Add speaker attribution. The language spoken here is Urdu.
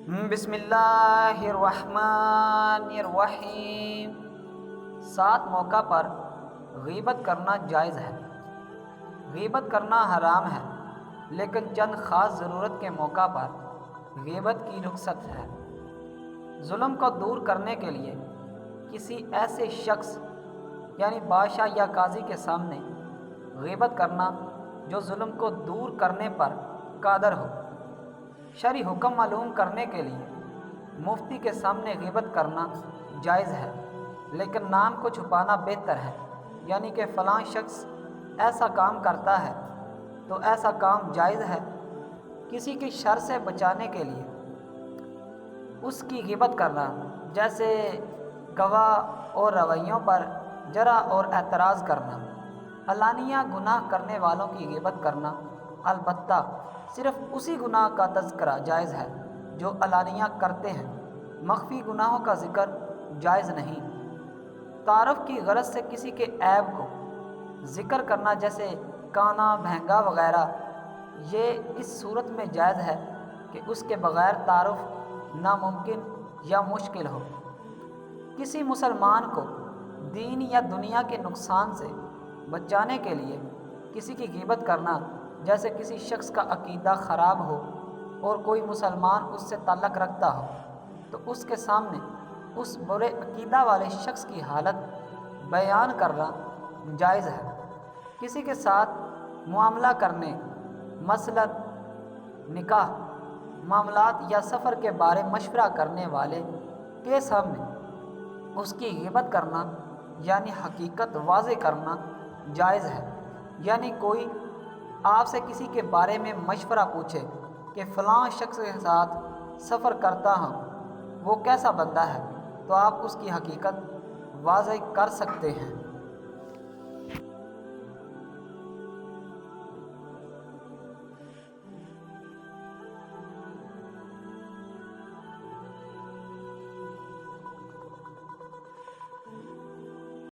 Speaker 1: بسم اللہ الرحمن الرحیم۔ 7 موقع پر غیبت کرنا جائز ہے۔ غیبت کرنا حرام ہے، لیکن چند خاص ضرورت کے موقع پر غیبت کی رخصت ہے۔ ظلم کو دور کرنے کے لیے کسی ایسے شخص یعنی بادشاہ یا قاضی کے سامنے غیبت کرنا جو ظلم کو دور کرنے پر قادر ہو۔ شرعی حکم معلوم کرنے کے لیے مفتی کے سامنے غیبت کرنا جائز ہے، لیکن نام کو چھپانا بہتر ہے، یعنی کہ فلاں شخص ایسا کام کرتا ہے تو ایسا کام جائز ہے۔ کسی کی شر سے بچانے کے لیے اس کی غیبت کرنا، جیسے گواہ اور رویوں پر جرح اور اعتراض کرنا۔ علانیہ گناہ کرنے والوں کی غیبت کرنا، البتہ صرف اسی گناہ کا تذکرہ جائز ہے جو علانیہ کرتے ہیں، مخفی گناہوں کا ذکر جائز نہیں۔ تعارف کی غرض سے کسی کے عیب کو ذکر کرنا، جیسے کانا، بہنگا وغیرہ، یہ اس صورت میں جائز ہے کہ اس کے بغیر تعارف ناممکن یا مشکل ہو۔ کسی مسلمان کو دین یا دنیا کے نقصان سے بچانے کے لیے کسی کی غیبت کرنا، جیسے کسی شخص کا عقیدہ خراب ہو اور کوئی مسلمان اس سے تعلق رکھتا ہو تو اس کے سامنے اس برے عقیدہ والے شخص کی حالت بیان کرنا جائز ہے۔ کسی کے ساتھ معاملہ کرنے، مثلاً نکاح، معاملات یا سفر کے بارے مشورہ کرنے والے کے سامنے اس کی غیبت کرنا یعنی حقیقت واضح کرنا جائز ہے۔ یعنی کوئی آپ سے کسی کے بارے میں مشورہ پوچھے کہ فلاں شخص کے ساتھ سفر کرتا ہوں، وہ کیسا بندہ ہے، تو آپ اس کی حقیقت واضح کر سکتے ہیں۔